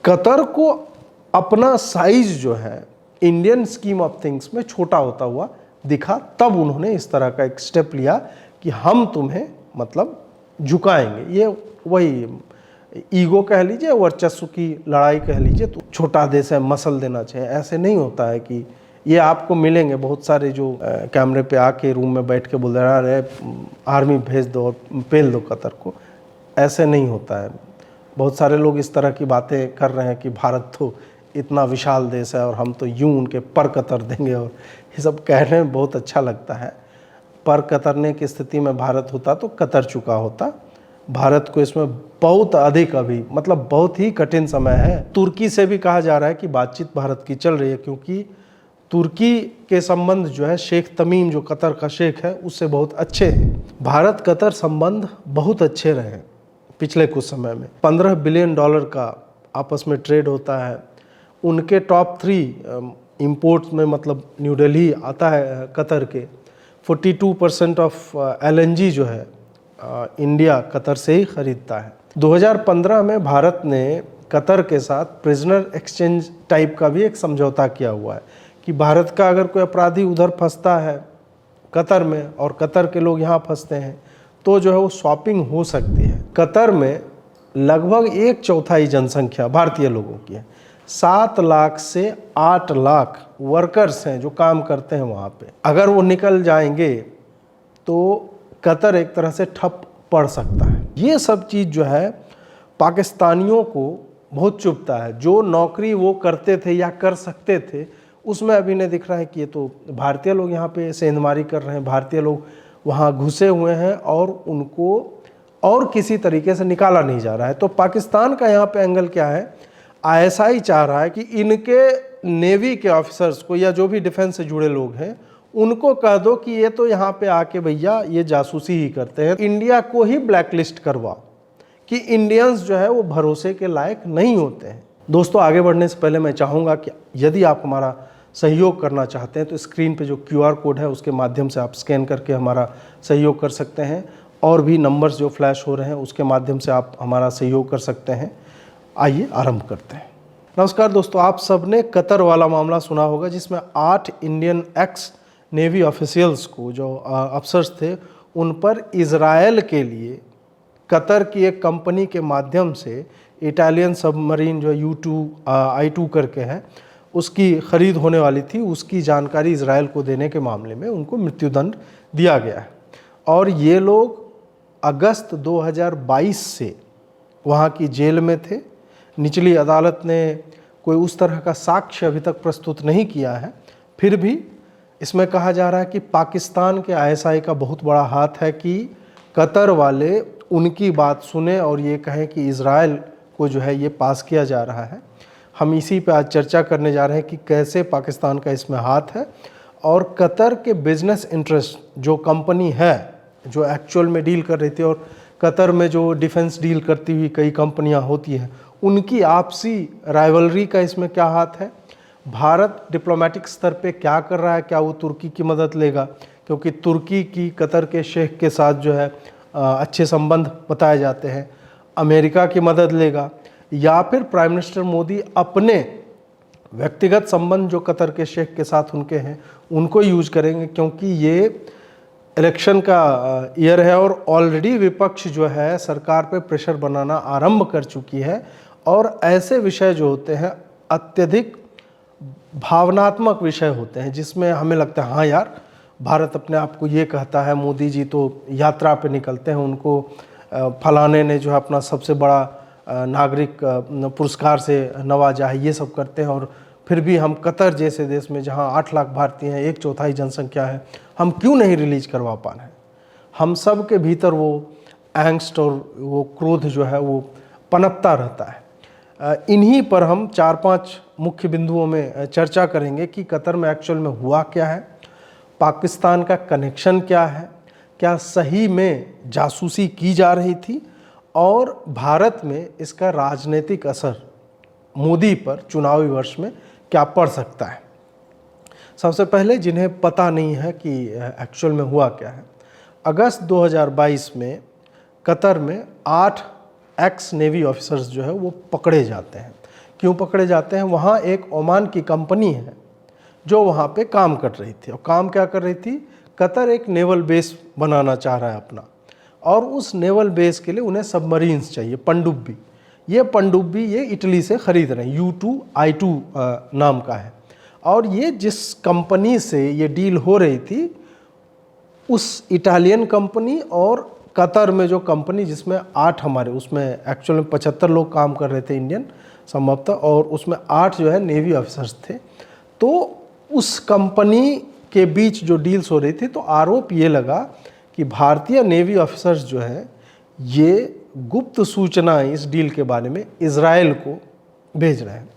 Qatar को अपना size जो है इंडियन स्कीम ऑफ थिंग्स में छोटा होता हुआ दिखा, तब उन्होंने इस तरह का एक स्टेप लिया कि हम तुम्हें मतलब झुकाएंगे। ये वही ईगो कह लीजिए, वर्चस्व की लड़ाई कह लीजिए, तो छोटा देश है मसल देना चाहिए, ऐसे नहीं होता है कि ये आपको मिलेंगे बहुत सारे जो कैमरे पे आके रूम में बैठ के बोल रहे हैं आर्मी भेज दो और पेल दो कतर को, ऐसे नहीं होता है। बहुत सारे लोग इस तरह की बातें कर रहे हैं कि भारत तो इतना विशाल देश है और हम तो यूं उनके पर कतर देंगे, और ये सब कहने में बहुत अच्छा लगता है। पर कतरने की स्थिति में भारत होता तो कतर चुका होता। भारत को इसमें बहुत अधिक अभी मतलब बहुत ही कठिन समय है। तुर्की से भी कहा जा रहा है कि बातचीत भारत की चल रही है, क्योंकि तुर्की के संबंध जो है शेख तमीम जो कतर का शेख है उससे बहुत अच्छे हैं। भारत कतर संबंध बहुत अच्छे रहे हैं पिछले कुछ समय में। $15 बिलियन का आपस में ट्रेड होता है। उनके टॉप 3 इंपोर्ट्स में मतलब न्यू दिल्ली आता है कतर के। 42% ऑफ LNG जो है इंडिया कतर से ही खरीदता है। 2015 में भारत ने कतर के साथ प्रिजनर एक्सचेंज टाइप का भी एक समझौता किया हुआ है कि भारत का अगर कोई अपराधी उधर फंसता है कतर में और कतर के लोग यहाँ फंसते हैं तो जो है वो स्वैपिंग हो सकती है। कतर में लगभग 1/4 जनसंख्या भारतीय लोगों की है। 7 लाख से 8 लाख वर्कर्स हैं जो काम करते हैं वहाँ पे। अगर वो निकल जाएंगे तो कतर एक तरह से ठप पड़ सकता है। ये सब चीज़ जो है पाकिस्तानियों को बहुत चुभता है। जो नौकरी वो करते थे या कर सकते थे उसमें अभी नहीं दिख रहा है कि ये तो भारतीय लोग यहाँ पे सेंधमारी कर रहे हैं, भारतीय लोग वहाँ घुसे हुए हैं और उनको और किसी तरीके से निकाला नहीं जा रहा है। तो पाकिस्तान का यहाँ पे एंगल क्या है, ISI चाह रहा है कि इनके नेवी के ऑफिसर्स को या जो भी डिफेंस से जुड़े लोग हैं उनको कह दो कि ये तो यहाँ पे आके भैया ये जासूसी ही करते हैं। इंडिया को ही ब्लैकलिस्ट करवाओ कि इंडियंस जो है वो भरोसे के लायक नहीं होते हैं। दोस्तों, आगे बढ़ने से पहले मैं चाहूँगा कि यदि आप हमारा सहयोग करना चाहते हैं तो स्क्रीन पे जो QR कोड है उसके माध्यम से आप स्कैन करके हमारा सहयोग कर सकते हैं, और भी नंबर्स जो फ्लैश हो रहे हैं उसके माध्यम से आप हमारा सहयोग कर सकते हैं। आइए आरंभ करते हैं। नमस्कार दोस्तों, आप सबने कतर वाला मामला सुना होगा जिसमें 8 इंडियन एक्स नेवी ऑफिशियल्स को जो अफसर्स थे उन पर इजराइल के लिए कतर की एक कंपनी के माध्यम से इटालियन सबमरीन जो I2 करके है उसकी खरीद होने वाली थी, उसकी जानकारी इजराइल को देने के मामले में उनको मृत्युदंड दिया गया है। और ये लोग अगस्त 2022 से वहाँ की जेल में थे। निचली अदालत ने कोई उस तरह का साक्ष्य अभी तक प्रस्तुत नहीं किया है, फिर भी इसमें कहा जा रहा है कि पाकिस्तान के ISI का बहुत बड़ा हाथ है कि कतर वाले उनकी बात सुने और ये कहें कि इजराइल को जो है ये पास किया जा रहा है। हम इसी पे आज चर्चा करने जा रहे हैं कि कैसे पाकिस्तान का इसमें हाथ है और कतर के बिजनेस इंटरेस्ट जो कंपनी है जो एक्चुअल में डील कर रही थी और कतर में जो डिफेंस डील करती हुई कई कंपनियां होती हैं उनकी आपसी राइवलरी का इसमें क्या हाथ है। भारत डिप्लोमेटिक स्तर पे क्या कर रहा है, क्या वो तुर्की की मदद लेगा, क्योंकि तुर्की की कतर के शेख के साथ जो है अच्छे संबंध बताए जाते हैं। अमेरिका की मदद लेगा या फिर प्राइम मिनिस्टर मोदी अपने व्यक्तिगत संबंध जो कतर के शेख के साथ उनके हैं उनको यूज करेंगे, क्योंकि ये इलेक्शन का ईयर है और ऑलरेडी विपक्ष जो है सरकार पे प्रेशर बनाना आरंभ कर चुकी है। और ऐसे विषय जो होते हैं अत्यधिक भावनात्मक विषय होते हैं जिसमें हमें लगता है हाँ यार भारत अपने आप को ये कहता है, मोदी जी तो यात्रा पे निकलते हैं, उनको फलाने ने जो है अपना सबसे बड़ा नागरिक पुरस्कार से नवाजा है, ये सब करते हैं, और फिर भी हम कतर जैसे देश में जहां 8 लाख भारतीय हैं, 1/4 जनसंख्या है, हम क्यों नहीं रिलीज करवा पा रहे हैं। हम सब के भीतर वो एंगस्ट और वो क्रोध जो है वो पनपता रहता है। इन्हीं पर हम 4-5 मुख्य बिंदुओं में चर्चा करेंगे कि कतर में एक्चुअल में हुआ क्या है, पाकिस्तान का कनेक्शन क्या है, क्या सही में जासूसी की जा रही थी, और भारत में इसका राजनीतिक असर मोदी पर चुनावी वर्ष में क्या पड़ सकता है। सबसे पहले जिन्हें पता नहीं है कि एक्चुअल में हुआ क्या है, अगस्त 2022 में कतर में 8 एक्स नेवी ऑफिसर्स जो है वो पकड़े जाते हैं, क्यों पकड़े जाते हैं? वहाँ एक ओमान की कंपनी है जो वहाँ पे काम कर रही थी। और काम क्या कर रही थी? कतर एक नेवल बेस बनाना चाह रहा है अपना, और उस नेवल बेस के लिए उन्हें सबमरीन्स चाहिए, पनडुब्बी। ये पनडुब्बी ये इटली से ख़रीद रहे हैं, U2I2 नाम का है। और ये जिस कंपनी से ये डील हो रही थी, उस इटालियन कंपनी और कतर में जो कंपनी जिसमें 8 हमारे, उसमें एक्चुअल में 75 लोग काम कर रहे थे इंडियन संभवतः, और उसमें 8 जो है नेवी ऑफिसर्स थे। तो उस कंपनी के बीच जो डील्स हो रही थी, तो आरोप ये लगा कि भारतीय नेवी ऑफिसर्स जो है ये गुप्त सूचनाएं इस डील के बारे में इजराइल को भेज रहे हैं।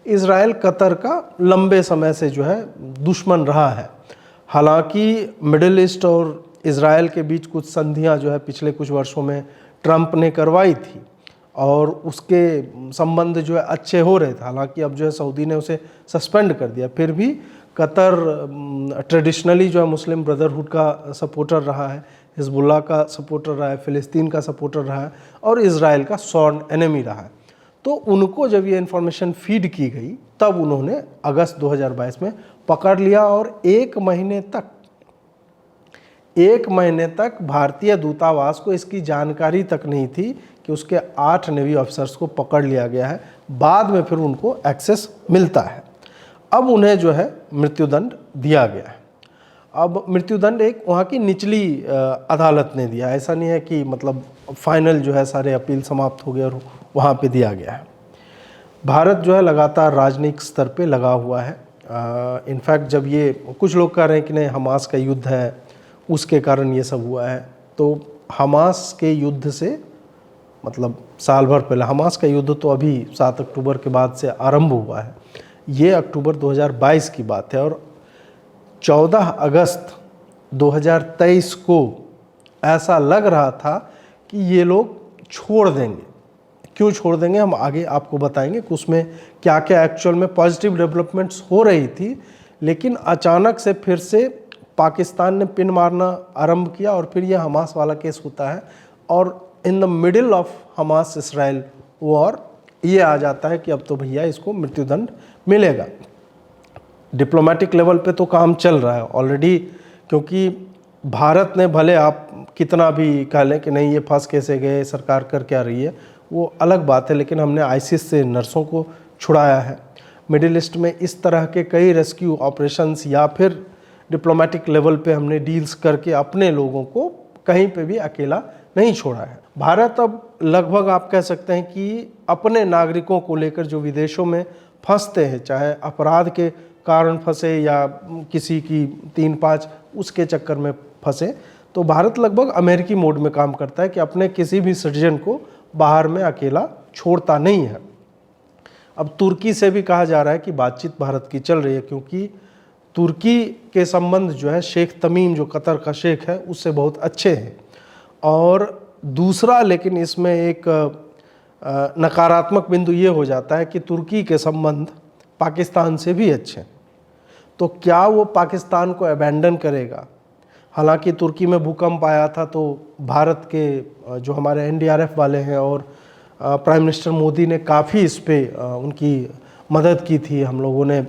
इजराइल कतर का लंबे समय से जो है दुश्मन रहा है। हालांकि मिडिल ईस्ट और इजराइल के बीच कुछ संधियां जो है पिछले कुछ वर्षों में ट्रंप ने करवाई थी, और उसके संबंध जो है अच्छे हो रहे थे। हालांकि अब जो है सऊदी ने उसे सस्पेंड कर दिया, फिर भी कतर ट्रेडिशनली जो है मुस्लिम ब्रदरहुड का सपोर्टर रहा है, हिजबुल्लाह का सपोर्टर रहा है, फ़िलिस्तीन का सपोर्टर रहा है, और इजराइल का सॉर्न एनिमी रहा है। तो उनको जब ये इन्फॉर्मेशन फीड की गई, तब उन्होंने अगस्त 2022 में पकड़ लिया, और एक महीने तक भारतीय दूतावास को इसकी जानकारी तक नहीं थी कि उसके 8 नेवी ऑफिसर्स को पकड़ लिया गया है। बाद में फिर उनको एक्सेस मिलता है। अब उन्हें जो है मृत्युदंड दिया गया है। अब मृत्युदंड एक वहाँ की निचली अदालत ने दिया, ऐसा नहीं है कि मतलब फाइनल जो है सारे अपील समाप्त हो गए और वहाँ पे दिया गया है। भारत जो है लगातार राजनीतिक स्तर पे लगा हुआ है। इनफैक्ट जब ये कुछ लोग कह रहे हैं कि नहीं हमास का युद्ध है उसके कारण ये सब हुआ है, तो हमास के युद्ध से मतलब साल भर पहले, हमास का युद्ध तो अभी 7 अक्टूबर के बाद से आरंभ हुआ है, ये अक्टूबर 2022 की बात है। और 14 अगस्त 2023 को ऐसा लग रहा था कि ये लोग छोड़ देंगे। क्यों छोड़ देंगे हम आगे आपको बताएंगे कि उसमें क्या क्या एक्चुअल में पॉजिटिव डेवलपमेंट्स हो रही थी। लेकिन अचानक से फिर से पाकिस्तान ने पिन मारना आरंभ किया, और फिर ये हमास वाला केस होता है, और in the middle of Hamas Israel war ये आ जाता है कि अब तो भैया इसको मृत्युदंड मिलेगा। डिप्लोमेटिक लेवल पे तो काम चल रहा है ऑलरेडी, क्योंकि भारत ने भले आप कितना भी कह लें कि नहीं ये फंस कैसे गए, सरकार कर क्या रही है, वो अलग बात है, लेकिन हमने आईसिस से नर्सों को छुड़ाया है। मिडिल ईस्ट में इस तरह के कई रेस्क्यू ऑपरेशंस या फिर डिप्लोमेटिक लेवल पे हमने डील्स करके अपने लोगों को कहीं पे भी अकेला नहीं छोड़ा है। भारत अब लगभग आप कह सकते हैं कि अपने नागरिकों को लेकर जो विदेशों में फंसते हैं, चाहे अपराध के कारण फंसे या किसी की 3-5 उसके चक्कर में फंसे, तो भारत लगभग अमेरिकी मोड में काम करता है कि अपने किसी भी सिटीजन को बाहर में अकेला छोड़ता नहीं है। अब तुर्की से भी कहा जा रहा है कि बातचीत भारत की चल रही है, क्योंकि तुर्की के संबंध जो है शेख तमीम जो कतर का शेख है उससे बहुत अच्छे हैं। और दूसरा लेकिन इसमें एक नकारात्मक बिंदु ये हो जाता है कि तुर्की के संबंध पाकिस्तान से भी अच्छे हैं। तो क्या वो पाकिस्तान को अबैंडन करेगा? हालांकि तुर्की में भूकंप आया था तो भारत के जो हमारे NDRF वाले हैं और प्राइम मिनिस्टर मोदी ने काफ़ी इस पर उनकी मदद की थी। हम लोगों ने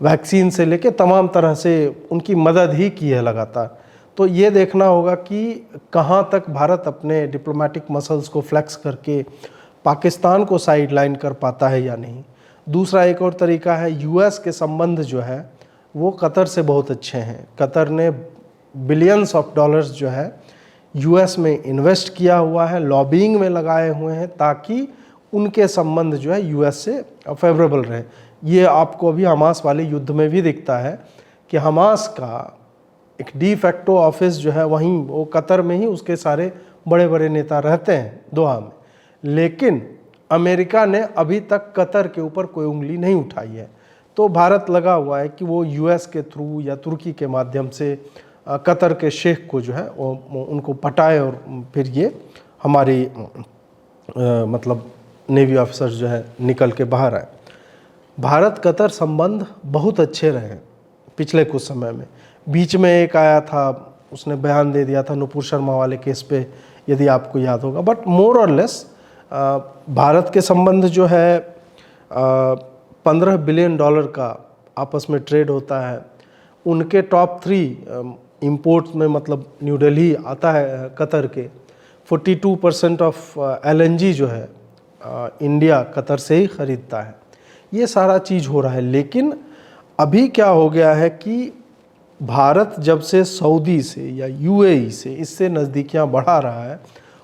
वैक्सीन से लेके तमाम तरह से उनकी मदद ही की है लगातार। तो ये देखना होगा कि कहाँ तक भारत अपने डिप्लोमेटिक मसल्स को फ्लेक्स करके पाकिस्तान को साइडलाइन कर पाता है या नहीं। दूसरा एक और तरीका है, US के संबंध जो है वो कतर से बहुत अच्छे हैं। कतर ने बिलियंस ऑफ डॉलर्स जो है US में इन्वेस्ट किया हुआ है, लॉबिंग में लगाए हुए हैं, ताकि उनके संबंध जो है US से फेवरेबल रहे। ये आपको अभी हमास वाले युद्ध में भी दिखता है कि हमास का एक डी फैक्टो ऑफिस जो है वहीं वो कतर में ही उसके सारे बड़े बड़े नेता रहते हैं दोहा में। लेकिन अमेरिका ने अभी तक कतर के ऊपर कोई उंगली नहीं उठाई है। तो भारत लगा हुआ है कि वो US के थ्रू या तुर्की के माध्यम से कतर के शेख को जो है वो उनको पटाए और फिर ये हमारी मतलब नेवी ऑफिसर्स जो है निकल के बाहर आए। भारत कतर संबंध बहुत अच्छे रहे पिछले कुछ समय में। बीच में एक आया था, उसने बयान दे दिया था नुपुर शर्मा वाले केस पे, यदि आपको याद होगा। बट मोर और लेस भारत के संबंध जो है $15 बिलियन का आपस में ट्रेड होता है। उनके टॉप 3 इंपोर्ट्स में मतलब न्यू दिल्ली आता है कतर के। 42% ऑफ LNG जो है इंडिया कतर से ही ख़रीदता है। ये सारा चीज़ हो रहा है, लेकिन अभी क्या हो गया है कि भारत जब से सऊदी से या UAE से इससे नज़दीकियाँ बढ़ा रहा है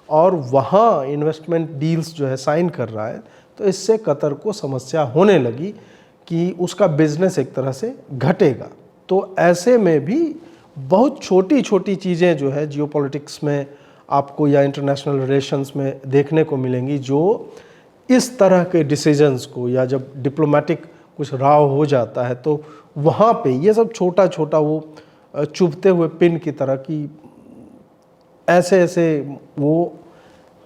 और वहाँ इन्वेस्टमेंट डील्स जो है साइन कर रहा है, तो इससे कतर को समस्या होने लगी कि उसका बिजनेस एक तरह से घटेगा। तो ऐसे में भी बहुत छोटी छोटी चीज़ें जो है जियोपॉलिटिक्स में आपको या इंटरनेशनल रिलेशंस में देखने को मिलेंगी, जो इस तरह के डिसीजंस को, या जब डिप्लोमेटिक कुछ राव हो जाता है तो वहाँ पे ये सब छोटा छोटा वो चुभते हुए पिन की तरह की ऐसे ऐसे वो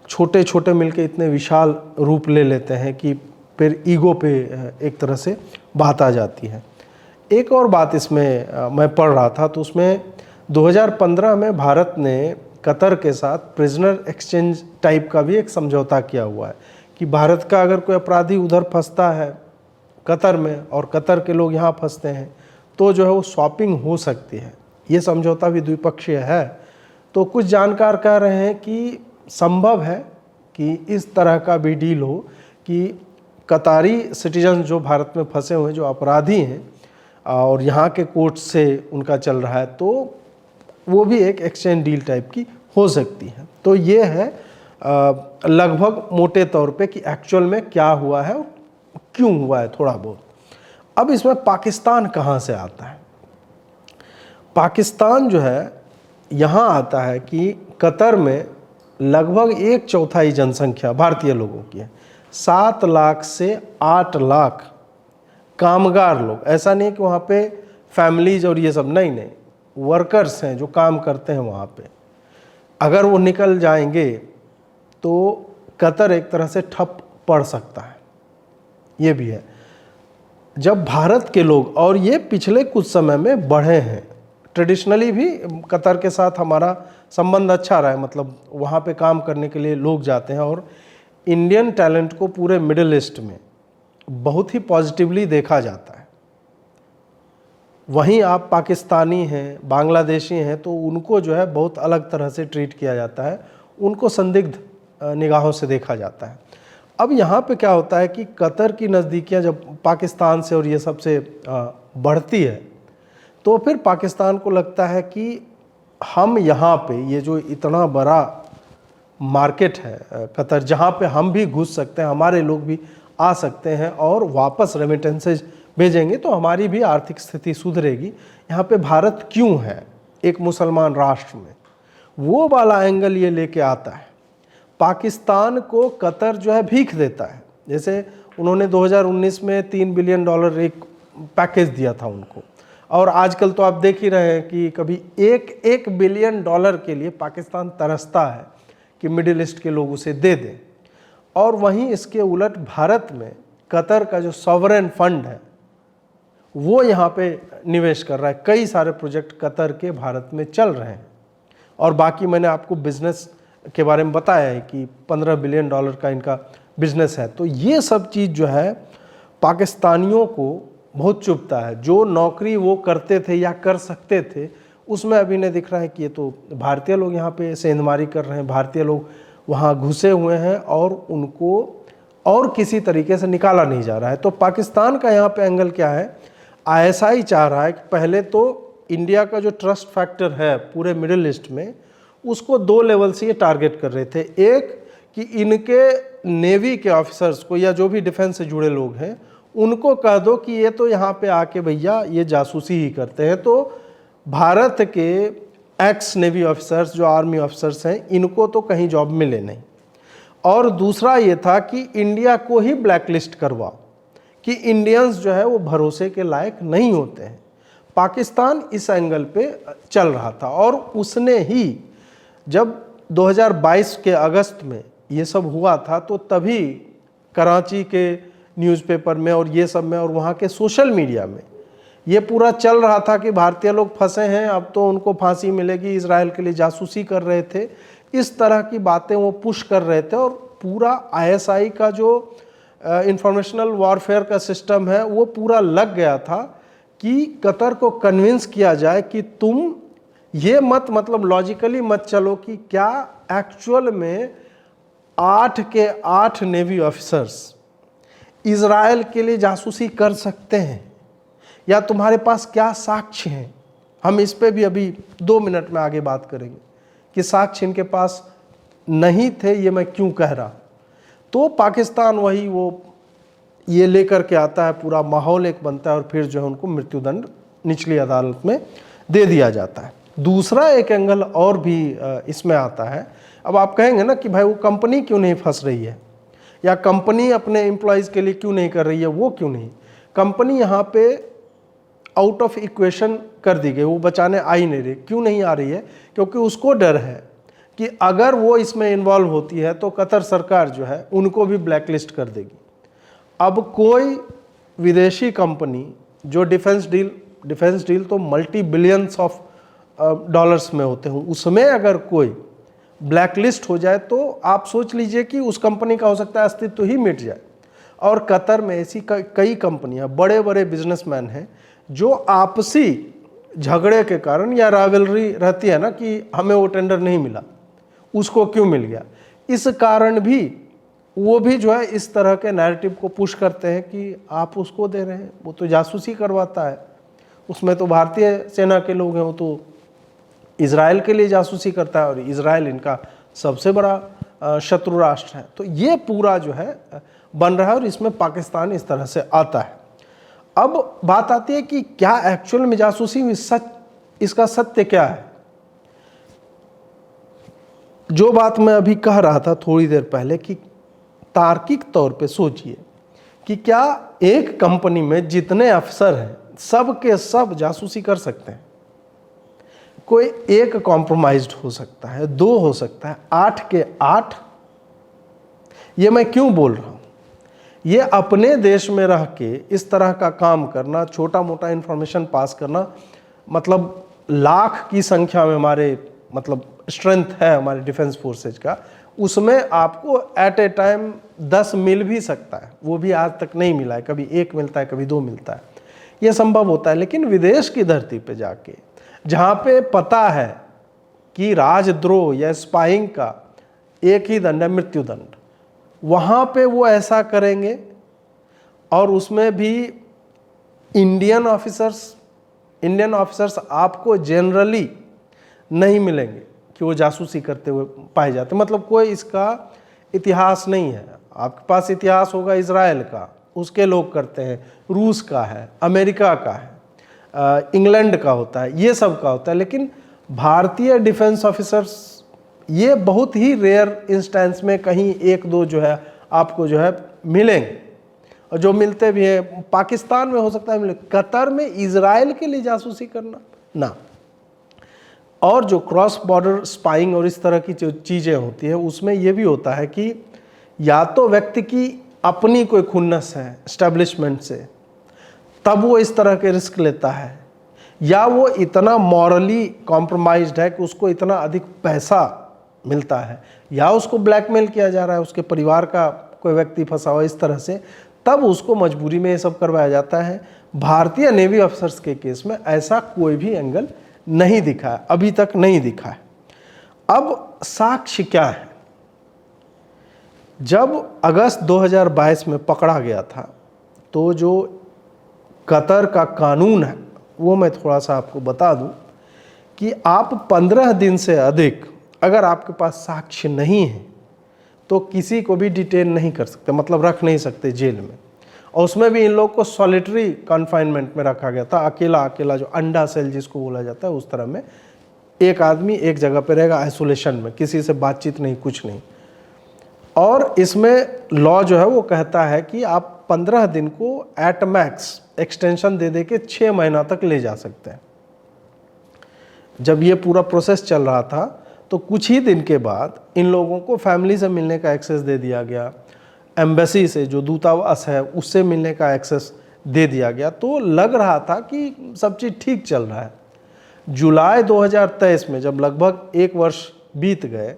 छोटे छोटे मिलके इतने विशाल रूप ले लेते हैं कि फिर ईगो पे एक तरह से बात आ जाती है। एक और बात इसमें मैं पढ़ रहा था, तो उसमें 2015 में भारत ने कतर के साथ प्रिजनर एक्सचेंज टाइप का भी एक समझौता किया हुआ है कि भारत का अगर कोई अपराधी उधर फंसता है कतर में और कतर के लोग यहाँ फंसते हैं तो जो है वो स्वैपिंग हो सकती है। ये समझौता भी द्विपक्षीय है। तो कुछ जानकार कह रहे हैं कि संभव है कि इस तरह का भी डील हो कि कतारी सिटीजन जो भारत में फंसे हुए जो अपराधी हैं और यहाँ के कोर्ट से उनका चल रहा है, तो वो भी एक एक्सचेंज डील टाइप की हो सकती है। तो ये है लगभग मोटे तौर पे कि एक्चुअल में क्या हुआ है और क्यों हुआ है थोड़ा बहुत। अब इसमें पाकिस्तान कहाँ से आता है? पाकिस्तान जो है यहाँ आता है कि कतर में लगभग 1/4 जनसंख्या भारतीय लोगों की है। 7 लाख से 8 लाख कामगार लोग, ऐसा नहीं कि वहाँ पे फैमिलीज और ये सब, नहीं, वर्कर्स हैं जो काम करते हैं वहाँ पे। अगर वो निकल जाएंगे तो कतर एक तरह से ठप पड़ सकता है। ये भी है। जब भारत के लोग, और ये पिछले कुछ समय में बढ़े हैं, ट्रेडिशनली भी कतर के साथ हमारा संबंध अच्छा रहा है, मतलब वहाँ पे काम करने के लिए लोग जाते हैं और इंडियन टैलेंट को पूरे मिडिल ईस्ट में बहुत ही पॉजिटिवली देखा जाता है। वहीं आप पाकिस्तानी हैं, बांग्लादेशी हैं, तो उनको जो है बहुत अलग तरह से ट्रीट किया जाता है, उनको संदिग्ध निगाहों से देखा जाता है। अब यहाँ पे क्या होता है कि कतर की नज़दीकियाँ जब पाकिस्तान से और ये सब से बढ़ती है, तो फिर पाकिस्तान को लगता है कि हम यहाँ पे ये जो इतना बड़ा मार्केट है कतर, जहाँ पे हम भी घुस सकते हैं, हमारे लोग भी आ सकते हैं और वापस रेमिटेंसेज भेजेंगे तो हमारी भी आर्थिक स्थिति सुधरेगी। यहाँ पे भारत क्यों है एक मुसलमान राष्ट्र में, वो वाला एंगल ये लेके आता है। पाकिस्तान को कतर जो है भीख देता है। जैसे उन्होंने 2019 में $3 बिलियन एक पैकेज दिया था उनको, और आजकल तो आप देख ही रहे हैं कि कभी $1 बिलियन के लिए पाकिस्तान तरसता है कि मिडिल ईस्ट के लोग उसे दे दें। और वहीं इसके उलट भारत में कतर का जो सॉवरेन फंड है वो यहाँ पे निवेश कर रहा है। कई सारे प्रोजेक्ट कतर के भारत में चल रहे हैं, और बाकी मैंने आपको बिजनेस के बारे में बताया है कि $15 बिलियन का इनका बिजनेस है। तो ये सब चीज़ जो है पाकिस्तानियों को बहुत चुभता है। जो नौकरी वो करते थे या कर सकते थे, उसमें अभी नहीं दिख रहा है कि ये तो भारतीय लोग यहाँ पे सेंधमारी कर रहे हैं, भारतीय लोग वहाँ घुसे हुए हैं और उनको और किसी तरीके से निकाला नहीं जा रहा है। तो पाकिस्तान का यहाँ पे एंगल क्या है, ISI चाह रहा है कि पहले तो इंडिया का जो ट्रस्ट फैक्टर है पूरे मिडिल ईस्ट में, उसको 2 लेवल से ये टारगेट कर रहे थे। एक कि इनके नेवी के ऑफिसर्स को या जो भी डिफेंस से जुड़े लोग हैं उनको कह दो कि ये तो यहाँ पे आके भैया ये जासूसी ही करते हैं, तो भारत के एक्स नेवी ऑफिसर्स जो आर्मी ऑफिसर्स हैं इनको तो कहीं जॉब मिले नहीं। और दूसरा ये था कि इंडिया को ही ब्लैकलिस्ट करवा कि इंडियंस जो है वो भरोसे के लायक नहीं होते हैं। पाकिस्तान इस एंगल पे चल रहा था, और उसने ही जब 2022 के अगस्त में ये सब हुआ था तो तभी कराची के न्यूज़पेपर में और ये सब में और वहाँ के सोशल मीडिया में ये पूरा चल रहा था कि भारतीय लोग फंसे हैं, अब तो उनको फांसी मिलेगी, इजराइल के लिए जासूसी कर रहे थे, इस तरह की बातें वो पुश कर रहे थे। और पूरा ISI का जो इंफॉर्मेशनल वॉरफेयर का सिस्टम है वो पूरा लग गया था कि कतर को कन्विंस किया जाए कि तुम ये मत मतलब लॉजिकली मत चलो कि क्या एक्चुअल में 8 के 8 नेवी ऑफिसर्स इजराइल के लिए जासूसी कर सकते हैं या तुम्हारे पास क्या साक्ष्य हैं। हम इस पे भी अभी 2 मिनट में आगे बात करेंगे कि साक्ष्य इनके पास नहीं थे, ये मैं क्यों कह रहा। तो पाकिस्तान वही वो ये लेकर के आता है, पूरा माहौल एक बनता है और फिर जो है उनको मृत्युदंड निचली अदालत में दे दिया जाता है। दूसरा एक एंगल और भी इसमें आता है। अब आप कहेंगे ना कि भाई वो कंपनी क्यों नहीं फंस रही है या कंपनी अपने एम्प्लॉयज़ के लिए क्यों नहीं कर रही है, वो क्यों नहीं। कंपनी यहाँ पे आउट ऑफ इक्वेशन कर दी गई, वो बचाने आ ही नहीं रही। क्यों नहीं आ रही है? क्योंकि उसको डर है कि अगर वो इसमें इन्वॉल्व होती है तो कतर सरकार जो है उनको भी ब्लैकलिस्ट कर देगी। अब कोई विदेशी कंपनी जो डिफेंस डील तो मल्टी बिलियंस ऑफ डॉलर्स में होते हैं, उसमें अगर कोई ब्लैकलिस्ट हो जाए तो आप सोच लीजिए कि उस कंपनी का हो सकता है अस्तित्व ही मिट जाए। और कतर में ऐसी कई कंपनियां, बड़े बड़े बिजनेसमैन हैं जो आपसी झगड़े के कारण या राइवलरी रहती है ना कि हमें वो टेंडर नहीं मिला, उसको क्यों मिल गया, इस कारण भी वो भी जो है इस तरह के नैरेटिव को पुश करते हैं कि आप उसको दे रहे हैं, वो तो जासूसी करवाता है, उसमें तो भारतीय सेना के लोग हैं, वो तो इजराइल के लिए जासूसी करता है और इजराइल इनका सबसे बड़ा शत्रु राष्ट्र है। तो ये पूरा जो है बन रहा है और इसमें पाकिस्तान इस तरह से आता है। अब बात आती है कि क्या एक्चुअल में जासूसी हुई, इसका सत्य क्या है। जो बात मैं अभी कह रहा था थोड़ी देर पहले कि तार्किक तौर पे सोचिए कि क्या एक कंपनी में जितने अफसर हैं सब के सब जासूसी कर सकते हैं? कोई एक कॉम्प्रोमाइज्ड हो सकता है, 2 हो सकता है, 8 के 8। ये मैं क्यों बोल रहा हूं? ये अपने देश में रह के इस तरह का काम करना, छोटा मोटा इंफॉर्मेशन पास करना, मतलब लाख की संख्या में हमारे मतलब स्ट्रेंथ है हमारे डिफेंस फोर्सेज का, उसमें आपको एट ए टाइम 10 मिल भी सकता है। वो भी आज तक नहीं मिला है, कभी 1 मिलता है, कभी 2 मिलता है, ये संभव होता है। लेकिन विदेश की धरती पे जाके, जहाँ पे पता है कि राजद्रोह या स्पाइंग का एक ही दंड है, मृत्युदंड, वहाँ पे वो ऐसा करेंगे। और उसमें भी इंडियन ऑफिसर्स आपको जनरली नहीं मिलेंगे कि वो जासूसी करते हुए पाए जाते, मतलब कोई इसका इतिहास नहीं है। आपके पास इतिहास होगा इजराइल का, उसके लोग करते हैं, रूस का है, अमेरिका का है, इंग्लैंड का होता है, ये सब का होता है। लेकिन भारतीय डिफेंस ऑफिसर्स ये बहुत ही रेयर इंस्टेंस में कहीं 1-2 जो है आपको जो है मिलेंगे, और जो मिलते भी हैं पाकिस्तान में हो सकता है मिले। कतर में इजराइल के लिए जासूसी करना ना। और जो क्रॉस बॉर्डर स्पाइंग और इस तरह की जो चीज़ें होती है उसमें यह भी होता है कि या तो व्यक्ति की अपनी कोई खुन्नस है एस्टेब्लिशमेंट से, तब वो इस तरह के रिस्क लेता है, या वो इतना मॉरली कॉम्प्रोमाइज्ड है कि उसको इतना अधिक पैसा मिलता है, या उसको ब्लैकमेल किया जा रहा है, उसके परिवार का कोई व्यक्ति फंसा हुआ इस तरह से, तब उसको मजबूरी में ये सब करवाया जाता है। भारतीय नेवी अफसर्स के केस में ऐसा कोई भी एंगल नहीं दिखा है, अभी तक नहीं दिखा है। अब साक्ष्य क्या है? जब अगस्त 2022 में पकड़ा गया था तो जो कतर का कानून है वो मैं थोड़ा सा आपको बता दूं कि आप 15 दिन से अधिक अगर आपके पास साक्ष्य नहीं है तो किसी को भी डिटेन नहीं कर सकते, मतलब रख नहीं सकते जेल में। और उसमें भी इन लोग को सॉलिटरी कन्फाइनमेंट में रखा गया था, अकेला जो अंडा सेल जिसको बोला जाता है उस तरह में, एक आदमी एक जगह पे रहेगा आइसोलेशन में, किसी से बातचीत नहीं, कुछ नहीं। और इसमें लॉ जो है वो कहता है कि आप 15 दिन को एट मैक्स एक्सटेंशन दे के 6 महीना तक ले जा सकते हैं। जब ये पूरा प्रोसेस चल रहा था तो कुछ ही दिन के बाद इन लोगों को फैमिली से मिलने का एक्सेस दे दिया गया, एम्बेसी से जो दूतावास है उससे मिलने का एक्सेस दे दिया गया। तो लग रहा था कि सब चीज़ ठीक चल रहा है। जुलाई 2023 में जब लगभग 1 वर्ष बीत गए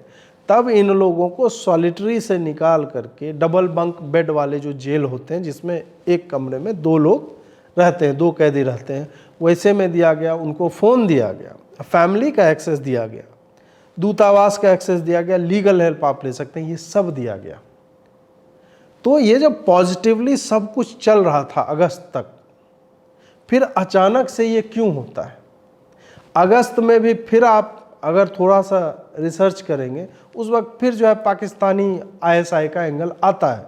तब इन लोगों को सॉलिटरी से निकाल करके डबल बंक बेड वाले जो जेल होते हैं जिसमें एक कमरे में 2 लोग रहते हैं, 2 कैदी रहते हैं, वैसे में दिया गया। उनको फ़ोन दिया गया, फैमिली का एक्सेस दिया गया, दूतावास का एक्सेस दिया गया, लीगल हेल्प आप ले सकते हैं, ये सब दिया गया। तो ये जब पॉजिटिवली सब कुछ चल रहा था अगस्त तक, फिर अचानक से ये क्यों होता है? अगस्त में भी फिर आप अगर थोड़ा सा रिसर्च करेंगे, उस वक्त फिर जो है पाकिस्तानी आईएसआई का एंगल आता है।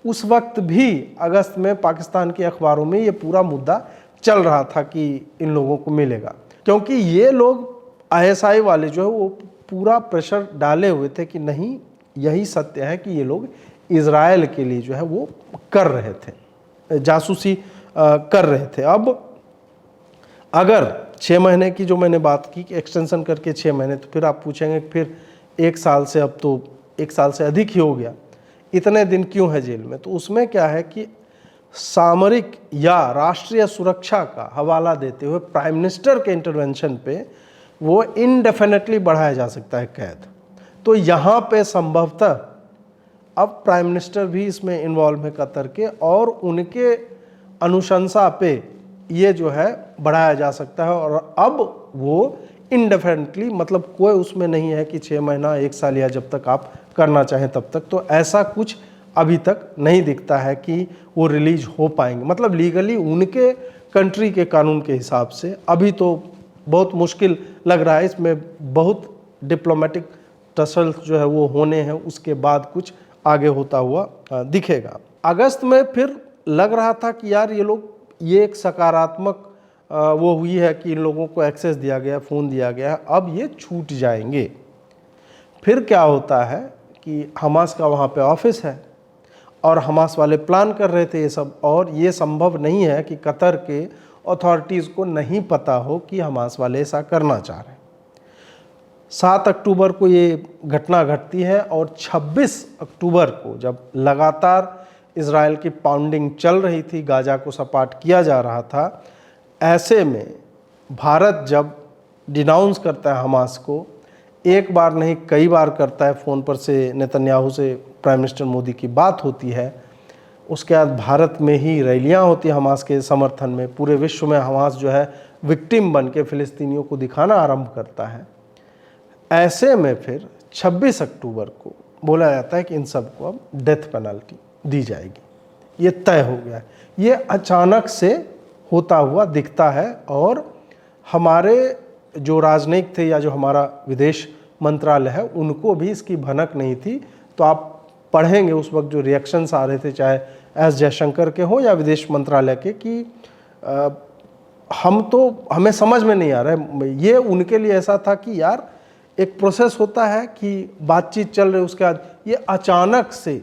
उस वक्त भी अगस्त में पाकिस्तान के अखबारों में ये पूरा मुद्दा चल रहा था कि इन लोगों को मिलेगा, क्योंकि ये लोग आईएसआई वाले जो है वो पूरा प्रेशर डाले हुए थे कि नहीं, यही सत्य है कि ये लोग इजराइल के लिए जो है वो कर रहे थे, जासूसी कर रहे थे। अब अगर 6 महीने की जो मैंने बात की कि एक्सटेंशन करके 6 महीने, तो फिर आप पूछेंगे फिर 1 साल से, अब तो 1 साल से अधिक ही हो गया, इतने दिन क्यों है जेल में? तो उसमें क्या है कि सामरिक या राष्ट्रीय सुरक्षा का हवाला देते हुए प्राइम मिनिस्टर के इंटरवेंशन पे वो इनडेफिनेटली बढ़ाया जा सकता है कैद। तो यहाँ पे संभवतः अब प्राइम मिनिस्टर भी इसमें इन्वॉल्व है कतर के, और उनके अनुशंसा पे ये जो है बढ़ाया जा सकता है। और अब वो इनडेफिनेटली, मतलब कोई उसमें नहीं है कि 6 महीना 1 साल या जब तक आप करना चाहें तब तक, तो ऐसा कुछ अभी तक नहीं दिखता है कि वो रिलीज हो पाएंगे। मतलब लीगली उनके कंट्री के कानून के हिसाब से अभी तो बहुत मुश्किल लग रहा है, इसमें बहुत डिप्लोमेटिक टसल जो है वो होने हैं, उसके बाद कुछ आगे होता हुआ दिखेगा। अगस्त में फिर लग रहा था कि यार ये एक सकारात्मक वो हुई है कि इन लोगों को एक्सेस दिया गया, फ़ोन दिया गया, अब ये छूट जाएंगे। फिर क्या होता है कि हमास का वहाँ पे ऑफिस है और हमास वाले प्लान कर रहे थे ये सब, और ये संभव नहीं है कि कतर के अथॉरिटीज़ को नहीं पता हो कि हमास वाले ऐसा करना चाह रहे हैं। 7 अक्टूबर को ये घटना घटती है, और 26 अक्टूबर को जब लगातार इजराइल की पाउंडिंग चल रही थी, गाजा को सपाट किया जा रहा था, ऐसे में भारत जब डिनाउंस करता है हमास को, एक बार नहीं कई बार करता है, फ़ोन पर से नेतन्याहू से प्राइम मिनिस्टर मोदी की बात होती है, उसके बाद भारत में ही रैलियां होती है हमास के समर्थन में, पूरे विश्व में हमास जो है विक्टिम बन के फ़िलिस्तीनियों को दिखाना आरंभ करता है। ऐसे में फिर 26 अक्टूबर को बोला जाता है कि इन सबको अब डेथ पेनल्टी दी जाएगी, ये तय हो गया है। ये अचानक से होता हुआ दिखता है, और हमारे जो राजनयिक थे या जो हमारा विदेश मंत्रालय है उनको भी इसकी भनक नहीं थी। तो आप पढ़ेंगे उस वक्त जो रिएक्शंस आ रहे थे, चाहे एस जयशंकर के हो या विदेश मंत्रालय के, कि हमें समझ में नहीं आ रहा है। ये उनके लिए ऐसा था कि यार एक प्रोसेस होता है कि बातचीत चल रही है, उसके बाद ये अचानक से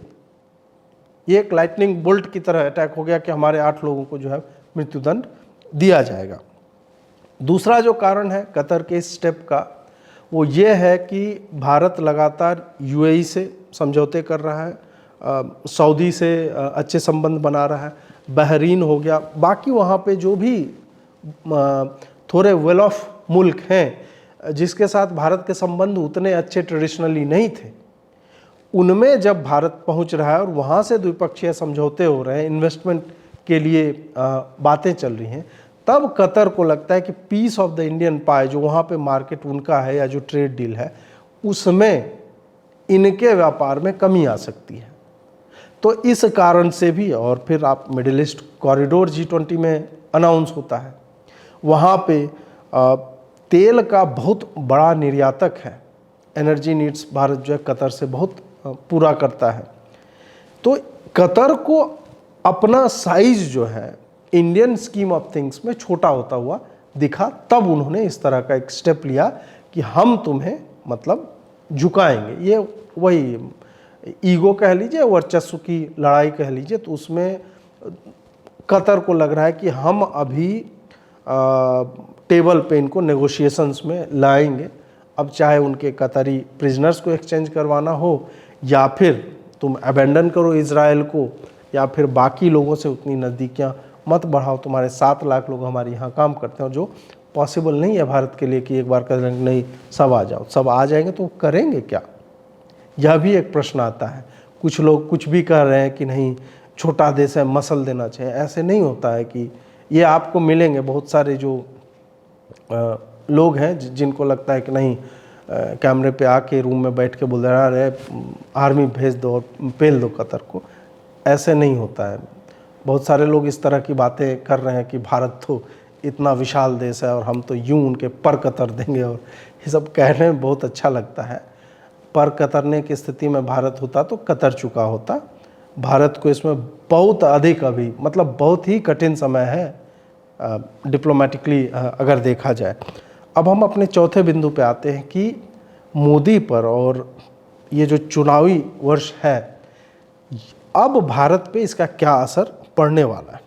ये एक लाइटनिंग बोल्ट की तरह अटैक हो गया कि हमारे 8 लोगों को जो है मृत्युदंड दिया जाएगा। दूसरा जो कारण है कतर के इस स्टेप का, वो ये है कि भारत लगातार यूएई से समझौते कर रहा है, सऊदी से अच्छे संबंध बना रहा है, बहरीन हो गया, बाकी वहाँ पे जो भी थोड़े वेल ऑफ मुल्क हैं जिसके साथ भारत के संबंध उतने अच्छे ट्रेडिशनली नहीं थे, उनमें जब भारत पहुंच रहा है और वहाँ से द्विपक्षीय समझौते हो रहे हैं, इन्वेस्टमेंट के लिए बातें चल रही हैं, तब कतर को लगता है कि पीस ऑफ द इंडियन पाई, जो वहाँ पे मार्केट उनका है या जो ट्रेड डील है, उसमें इनके व्यापार में कमी आ सकती है। तो इस कारण से भी, और फिर आप मिडिल ईस्ट कॉरिडोर G20 में अनाउंस होता है, वहाँ पे तेल का बहुत बड़ा निर्यातक है, एनर्जी नीड्स भारत जो है कतर से बहुत पूरा करता है। तो कतर को अपना साइज जो है इंडियन स्कीम ऑफ थिंग्स में छोटा होता हुआ दिखा, तब उन्होंने इस तरह का एक स्टेप लिया कि हम तुम्हें मतलब झुकाएंगे। ये वही ईगो कह लीजिए, वर्चस्व की लड़ाई कह लीजिए, तो उसमें कतर को लग रहा है कि हम अभी टेबल पे इनको नेगोशिएशंस में लाएंगे। अब चाहे उनके कतरी प्रिजनर्स को एक्सचेंज करवाना हो, या फिर तुम अबेंडन करो इजराइल को, या फिर बाकी लोगों से उतनी नज़दीकियाँ मत बढ़ाओ। तुम्हारे 7 लाख लोग हमारे यहाँ काम करते हैं, जो पॉसिबल नहीं है भारत के लिए कि एक बार करेंगे नहीं सब आ जाओ, सब आ जाएंगे तो करेंगे क्या? यह भी एक प्रश्न आता है। कुछ लोग कुछ भी कह रहे हैं कि नहीं छोटा देश है, मसल देना चाहिए। ऐसे नहीं होता है कि ये आपको मिलेंगे बहुत सारे जो लोग हैं जिनको लगता है कि नहीं कैमरे पे आके रूम में बैठ के बोल रहे आर्मी भेज दो और पेल दो कतर को। ऐसे नहीं होता है। बहुत सारे लोग इस तरह की बातें कर रहे हैं कि भारत तो इतना विशाल देश है और हम तो यूं उनके पर कतर देंगे, और ये सब कहने में बहुत अच्छा लगता है। पर कतरने की स्थिति में भारत होता तो कतर चुका होता। भारत को इसमें बहुत अधिक अभी मतलब बहुत ही कठिन समय है डिप्लोमेटिकली अगर देखा जाए। अब हम अपने चौथे बिंदु पे आते हैं कि मोदी पर और ये जो चुनावी वर्ष है, अब भारत पे इसका क्या असर पड़ने वाला है।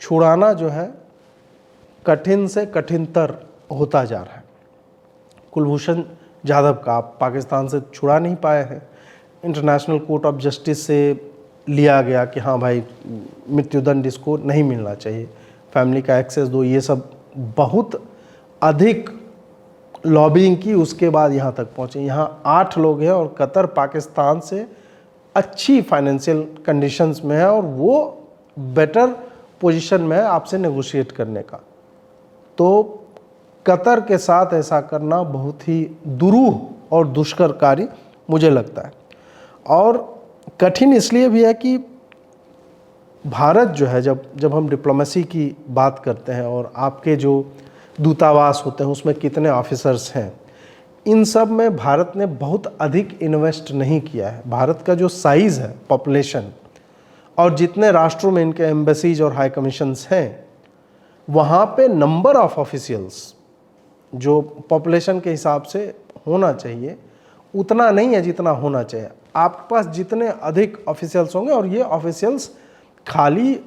छुड़ाना जो है कठिन से कठिनतर होता जा रहा है। कुलभूषण जाधव का आप पाकिस्तान से छुड़ा नहीं पाए हैं। इंटरनेशनल कोर्ट ऑफ जस्टिस से लिया गया कि हाँ भाई मृत्युदंड इसको नहीं मिलना चाहिए, फैमिली का एक्सेस दो, ये सब बहुत अधिक लॉबिंग की, उसके बाद यहाँ तक पहुँचे। यहाँ 8 लोग हैं और कतर पाकिस्तान से अच्छी फाइनेंशियल कंडीशंस में है और वो बेटर पोजीशन में है आपसे नेगोशिएट करने का। तो कतर के साथ ऐसा करना बहुत ही दुरूह और दुष्कर कार्य मुझे लगता है। और कठिन इसलिए भी है कि भारत जो है जब हम डिप्लोमेसी की बात करते हैं और आपके जो दूतावास होते हैं उसमें कितने ऑफिसर्स हैं, इन सब में भारत ने बहुत अधिक इन्वेस्ट नहीं किया है। भारत का जो साइज़ है पॉपुलेशन और जितने राष्ट्रों में इनके एम्बेसीज और हाई कमीशंस हैं, वहाँ पे नंबर ऑफ ऑफिशियल्स जो पॉपुलेशन के हिसाब से होना चाहिए उतना नहीं है जितना होना चाहिए। आपके पास जितने अधिक ऑफिशियल्स होंगे, और ये ऑफिशियल्स खाली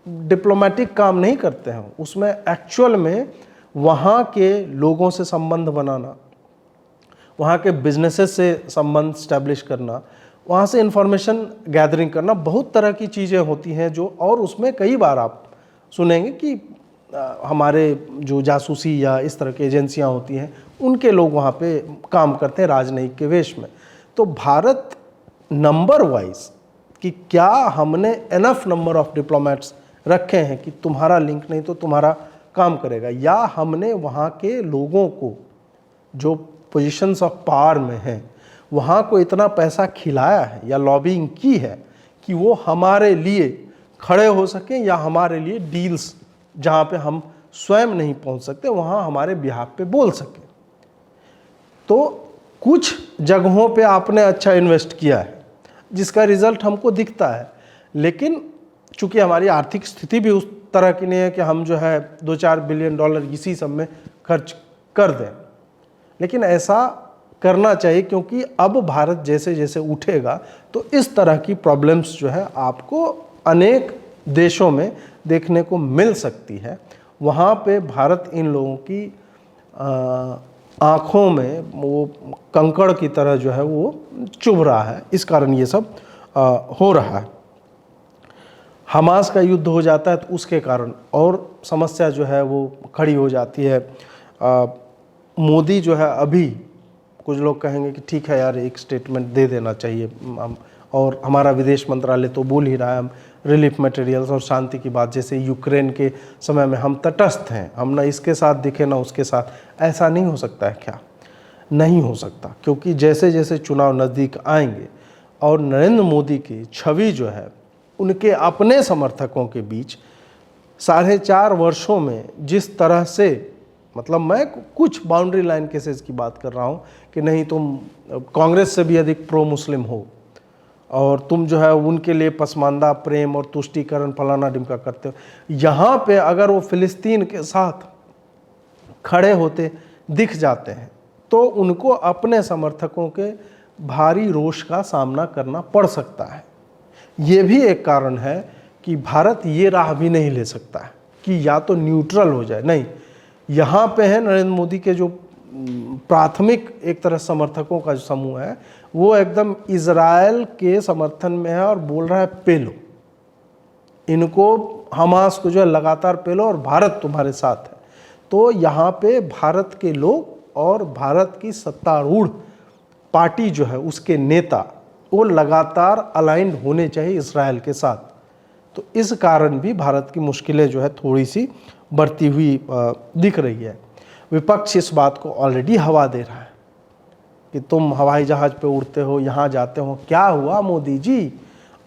डिप्लोमेटिक काम नहीं करते हैं, उसमें एक्चुअल में वहाँ के लोगों से संबंध बनाना, वहाँ के बिजनेसेस से संबंध स्टैब्लिश करना, वहाँ से इंफॉर्मेशन गैदरिंग करना, बहुत तरह की चीज़ें होती हैं जो, और उसमें कई बार आप सुनेंगे कि हमारे जो जासूसी या इस तरह की एजेंसियां होती हैं उनके लोग वहाँ पे काम करते हैं राजनयिक के वेश में। तो भारत नंबर वाइज कि क्या हमने एनफ नंबर ऑफ डिप्लोमेट्स रखे हैं कि तुम्हारा लिंक नहीं तो तुम्हारा काम करेगा, या हमने वहाँ के लोगों को जो पोजीशंस ऑफ पावर में हैं वहाँ को इतना पैसा खिलाया है या लॉबिंग की है कि वो हमारे लिए खड़े हो सकें, या हमारे लिए डील्स जहाँ पे हम स्वयं नहीं पहुँच सकते वहाँ हमारे बिहाफ पे बोल सकें। तो कुछ जगहों पे आपने अच्छा इन्वेस्ट किया है जिसका रिजल्ट हमको दिखता है, लेकिन चूंकि हमारी आर्थिक स्थिति भी उस तरह की नहीं है कि हम जो है 2-4 बिलियन डॉलर इसी सब में खर्च कर दें। लेकिन ऐसा करना चाहिए क्योंकि अब भारत जैसे जैसे उठेगा तो इस तरह की प्रॉब्लम्स जो है आपको अनेक देशों में देखने को मिल सकती है। वहाँ पे भारत इन लोगों की आँखों में वो कंकड़ की तरह जो है वो चुभ रहा है, इस कारण ये सब हो रहा है। हमास का युद्ध हो जाता है तो उसके कारण और समस्या जो है वो खड़ी हो जाती है। मोदी जो है अभी कुछ लोग कहेंगे कि ठीक है यार एक स्टेटमेंट दे देना चाहिए, और हमारा विदेश मंत्रालय तो बोल ही रहा है हम रिलीफ मटेरियल्स और शांति की बात, जैसे यूक्रेन के समय में हम तटस्थ हैं, हम ना इसके साथ दिखे ना उसके साथ। ऐसा नहीं हो सकता है क्या? नहीं हो सकता, क्योंकि जैसे जैसे चुनाव नज़दीक आएंगे और नरेंद्र मोदी की छवि जो है उनके अपने समर्थकों के बीच 4.5 वर्षों में जिस तरह से, मतलब मैं कुछ बाउंड्री लाइन केसेस की बात कर रहा हूँ कि नहीं तुम कांग्रेस से भी अधिक प्रो मुस्लिम हो और तुम जो है उनके लिए पसमानदा प्रेम और तुष्टीकरण फलाना डिमका करते हो, यहाँ पे अगर वो फिलिस्तीन के साथ खड़े होते दिख जाते हैं तो उनको अपने समर्थकों के भारी रोष का सामना करना पड़ सकता है। ये भी एक कारण है कि भारत ये राह भी नहीं ले सकता है कि या तो न्यूट्रल हो जाए। नहीं, यहाँ पे है नरेंद्र मोदी के जो प्राथमिक एक तरह समर्थकों का जो समूह है वो एकदम इजराइल के समर्थन में है और बोल रहा है पेलो, इनको हमास को जो है लगातार पेलो और भारत तुम्हारे साथ है। तो यहाँ पे भारत के लोग और भारत की सत्तारूढ़ पार्टी जो है उसके नेता वो लगातार अलाइंड होने चाहिए इसराइल के साथ। तो इस कारण भी भारत की मुश्किलें जो है थोड़ी सी बढ़ती हुई दिख रही है। विपक्ष इस बात को ऑलरेडी हवा दे रहा है कि तुम हवाई जहाज़ पे उड़ते हो, यहाँ जाते हो, क्या हुआ मोदी जी?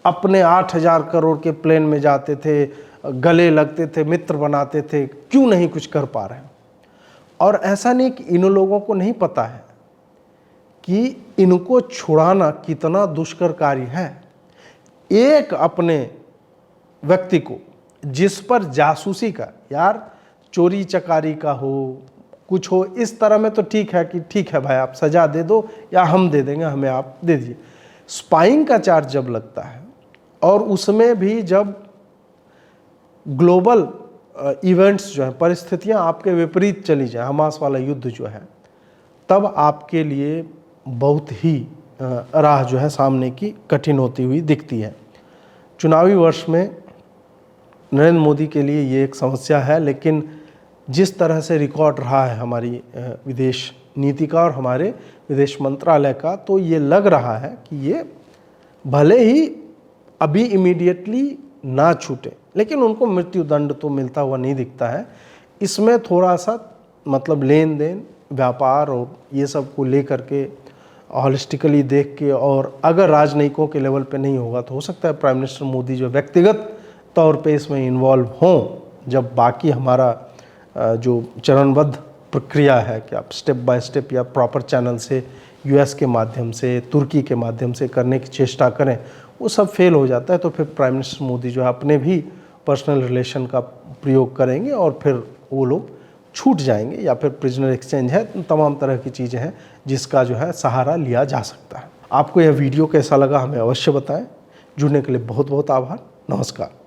अपने 8,000 करोड़ के प्लेन में जाते थे, गले लगते थे, मित्र बनाते थे, क्यों नहीं कुछ कर पा रहे हैं? और ऐसा नहीं कि इन लोगों को नहीं पता है कि इनको छुड़ाना कितना दुष्कर कार्य है। एक अपने व्यक्ति को जिस पर जासूसी का, यार चोरी चकारी का हो, कुछ हो, इस तरह में तो ठीक है कि ठीक है भाई आप सजा दे दो या हम दे देंगे, हमें आप दे दीजिए। स्पाइंग का चार्ज जब लगता है और उसमें भी जब ग्लोबल इवेंट्स जो है, परिस्थितियां आपके विपरीत चली जाए, हमास वाला युद्ध जो है, तब आपके लिए बहुत ही राह जो है सामने की कठिन होती हुई दिखती है। चुनावी वर्ष में नरेंद्र मोदी के लिए ये एक समस्या है, लेकिन जिस तरह से रिकॉर्ड रहा है हमारी विदेश नीति का और हमारे विदेश मंत्रालय का, तो ये लग रहा है कि ये भले ही अभी इमीडिएटली ना छूटे, लेकिन उनको मृत्यु दंड तो मिलता हुआ नहीं दिखता है। इसमें थोड़ा सा मतलब लेन देन, व्यापार और ये सब को लेकर के हॉलिस्टिकली देख के, और अगर राजनयिकों के लेवल पे नहीं होगा तो हो सकता है प्राइम मिनिस्टर मोदी जो व्यक्तिगत तौर पे इसमें इन्वॉल्व हों, जब बाकी हमारा जो चरणबद्ध प्रक्रिया है कि आप स्टेप बाय स्टेप या प्रॉपर चैनल से, यूएस के माध्यम से, तुर्की के माध्यम से करने की चेष्टा करें, वो सब फेल हो जाता है, तो फिर प्राइम मिनिस्टर मोदी जो है अपने भी पर्सनल रिलेशन का प्रयोग करेंगे और फिर वो लोग छूट जाएंगे, या फिर प्रिजनर एक्सचेंज है, तमाम तरह की चीज़ें हैं जिसका जो है सहारा लिया जा सकता है। आपको यह वीडियो कैसा लगा हमें अवश्य बताएं। जुड़ने के लिए बहुत बहुत आभार। नमस्कार।